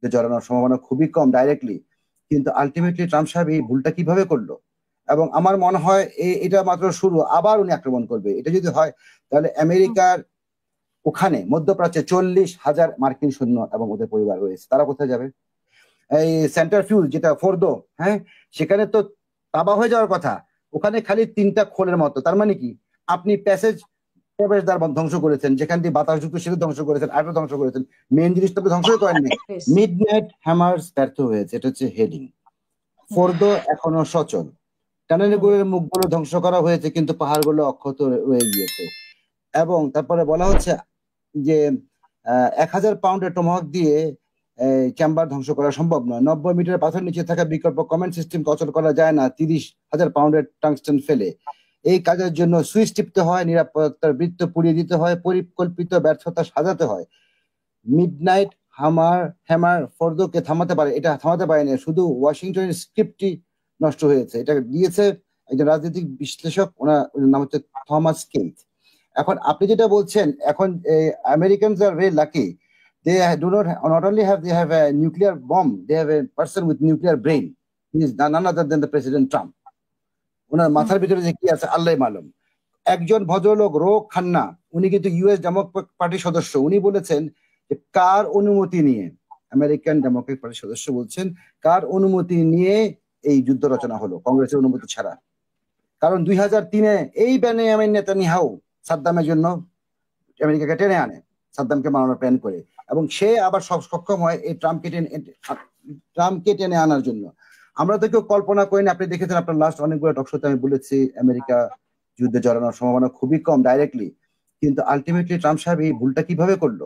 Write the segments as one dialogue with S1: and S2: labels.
S1: জড়ানোর সম্ভাবনা খুবই কম ডাইরেক্টলি, কিন্তু আলটিমেটলি ট্রাম্প সাহেব এই ভুলটা কিভাবে করলো? এবং আমার মনে হয় এটা মাত্র শুরু, আবার উনি আক্রমণ করবে। এটা যদি হয় তাহলে আমেরিকার ওখানে মধ্যপ্রাচ্যে 40,000 মার্কিন সৈন্য এবং ওদের পরিবার রয়েছে, তারা কোথায় যাবে? এই সেন্টার ফিউজ যেটা ফোর্দো, হ্যাঁ, সেখানে তো তাবা হয়ে যাওয়ার কথা, ওখানে খালি 3টা খোলের মতো। তার মানে কি? আপনি প্যাসেজ প্রবেশদ্বার ধ্বংস করেছেন, যেখান দিয়ে বাতাসযুক্ত সেতু ধ্বংস করেছেন, আরো ধ্বংস করেছেন, মেন জিনিসটা তো ধ্বংসই করেননি।
S2: Yes.
S1: মিডনাইট হ্যামার্স ব্যর্থ হয়েছে, এটা হচ্ছে হেডিং। ফোর্দো এখনো সচল, টানেলগুলোর মুখগুলো ধ্বংস করা হয়েছে, কিন্তু পাহাড়গুলো অক্ষত রয়ে গিয়েছে। এবং তারপরে বলা হচ্ছে যে 1,000 পাউন্ডের টমাহক দিয়ে চেম্বার ধ্বংস করা সম্ভব নয়। 90 মিটার পাথর নিচে থাকা বিকল্প কমেন্ট সিস্টেম অচল করা যায় না 30,000 পাউন্ডের টাংস্টেন ফেলে। এই কাজের জন্য সুইচ টিপতে হয়, নিরাপত্তার বৃত্ত পুড়িয়ে দিতে হয়, পরিকল্পিত ব্যর্থতা সাজাতে হয়। মিডনাইট হ্যামার ফোর্দোকে থামাতে পারে, এটা থামাতে পারেনি, শুধু ওয়াশিংটনের স্ক্রিপ্টই নষ্ট হয়েছে। এটা দিয়েছে একজন রাজনৈতিক বিশ্লেষক, ওনার নাম হচ্ছে থমাস কেইথ। এখন আপনি যেটা বলছেন, এখন Americans are very lucky, they do not only have they have a nuclear bomb, they have a person with nuclear brain. He is none other than the President Trump. ওনার মাথার ভিতরে যে কি আছে আল্লাহ মালুম। একজন ভদ্রলোক রো খান্না, উনি কিন্তু ইউএস ডেমোক্রেট পার্টির সদস্য, উনি বলেছেন যে কার অনুমতি নিয়ে, আমেরিকান ডেমোক্রেট পার্টির সদস্য বলছেন কার অনুমতি নিয়ে এই যুদ্ধ রচনা হলো, কংগ্রেসের অনুমতি ছাড়া। কারণ 2003-এ এই বেনিয়ামিন নেতানিয়াহু সাদ্দামের জন্য আমেরিকাকে টেনে আনে, সাদ্দামকে মারানোর প্ল্যান করে, এবং সে আবার সক্ষম হয় এই ট্রাম্পকে টেনে আনার জন্য। আমরা তো কেউ কল্পনা করিনি। আপনি দেখেছেন আপনার লাস্ট অনেকগুলো টকশোতে আমি বলেছি আমেরিকা যুদ্ধে জড়ানোর সম্ভাবনা খুবই কম ডাইরেক্টলি, কিন্তু আলটিমেটলি ট্রাম্প সাহেব এই ভুলটা কিভাবে করলো?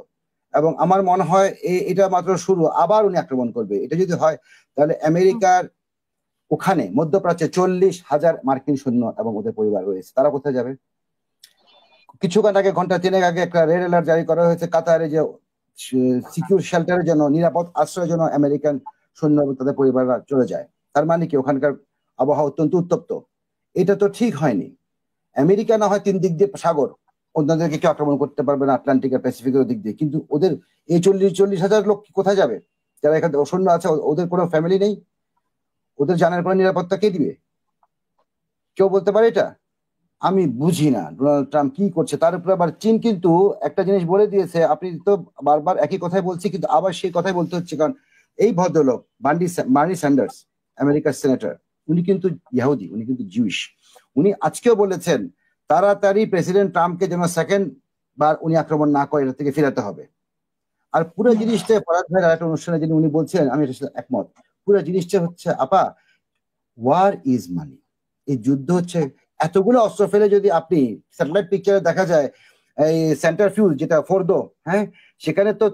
S1: এবং আমার মনে হয় এটা মাত্র শুরু, আবার উনি আক্রমণ করবে। এটা যদি হয় তাহলে আমেরিকার ওখানে মধ্যপ্রাচ্যে 40,000 মার্কিন সৈন্য এবং ওদের পরিবার রয়েছে, তারা কোথায় যাবে? কিছুক্ষণ আগে, ঘন্টা 3 আগে একটা রেড অ্যালার্ট জারি করা হয়েছে কাতারে, যে সিকিউর শেল্টারের জন্য, নিরাপদ আশ্রয়ের জন্য আমেরিকান সৈন্য এবং তাদের পরিবাররা চলে যায়। তার মানে কি ওখানকার আবহাওয়া অত্যন্ত উত্তপ্ত। এটা তো ঠিক হয়নি। আমেরিকা না হয় 3 দিক দিয়ে সাগর, অন্যদেরকে কেউ আক্রমণ করতে পারবে না আটলান্টিক আর প্যাসিফিকের দিক দিয়ে, কিন্তু ওদের এই 40,000 লোক কোথায় যাবে? যারা এখানে সৈন্য আছে, ওদের কোনো ফ্যামিলি নেই, ওদের জানার কোনো নিরাপত্তা কে দিবে? কেউ বলতে পারে এটা? আমি বুঝি না ডোনাল্ড ট্রাম্প কি করছে। তার উপরে আবার চীন কিন্তু একটা জিনিস বলে দিয়েছে, আপনি তো বারবার একই কথাই বলছি, কিন্তু আবার সেই কথাই বলতে হচ্ছে, কারণ এই ভদ্রলোক বার্নি স্যান্ডার্স, আমেরিকার সেনেটর, উনি কিন্তু ইহুদি, উনি কিন্তু জিউস। উনি আজকেও বলেছেন তাড়াতাড়ি প্রেসিডেন্ট ট্রাম্পকে যেন সেকেন্ড বার উনি আক্রমণ না করে এটা থেকে ফেরাতে হবে। আর পুরো জিনিসটা ফরাদ ভাইয়ের একটা অনুষ্ঠানে যিনি উনি বলছিলেন, আমি এটার সাথে একমত। পুরো জিনিসটা হচ্ছে আপা, ওয়ার ইজ মানি। এই যুদ্ধ হচ্ছে, এতগুলো অস্ত্র ফেলে যদি আপনি স্যাটেলাইট পিকচারে দেখা যায় এই সেন্টার ফিউজ যেটা ফোর্দো, হ্যাঁ, সেখানে তো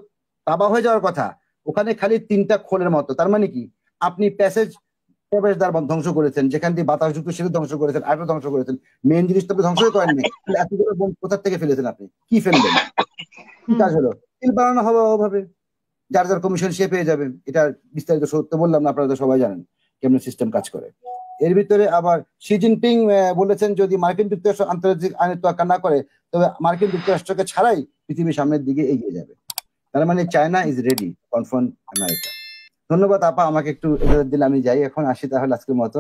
S1: তাবা হয়ে যাওয়ার কথা, ওখানে খালি 3টা খোলের মতো। তার মানে কি? আপনি প্যাসেজ প্রবেশদ্বার ধ্বংস করেছেন, যেখান দিয়ে বাতাসযুক্ত সেতু ধ্বংস করেছেন, আরো ধ্বংস করেছেন, মেন জিনিসটা তো ধ্বংসই করেননি। এতগুলো বোম কোথা থেকে ফেলেছেন আপনি? কি ফেলবেন? কি কাজ হলো? তেল বানানো হবে ওভাবে, যার যার কমিশন সে পেয়ে যাবে। এটা বিস্তারিত সত্য বললাম না, আপনারা তো সবাই জানেন কেমন সিস্টেম কাজ করে। এর ভিতরে আবার শি জিনপিং বলেছেন যদি মার্কিন যুক্তরাষ্ট্র আন্তর্জাতিক আইনের তোয়াক্কা না করে, তবে মার্কিন যুক্তরাষ্ট্রকে ছাড়াই পৃথিবীর সামনের দিকে এগিয়ে যাবে। তার মানে China is ready confront America. ধন্যবাদ আপা, আমাকে একটু দিলে আমি যাই এখন, আসি তাহলে আজকের মতো।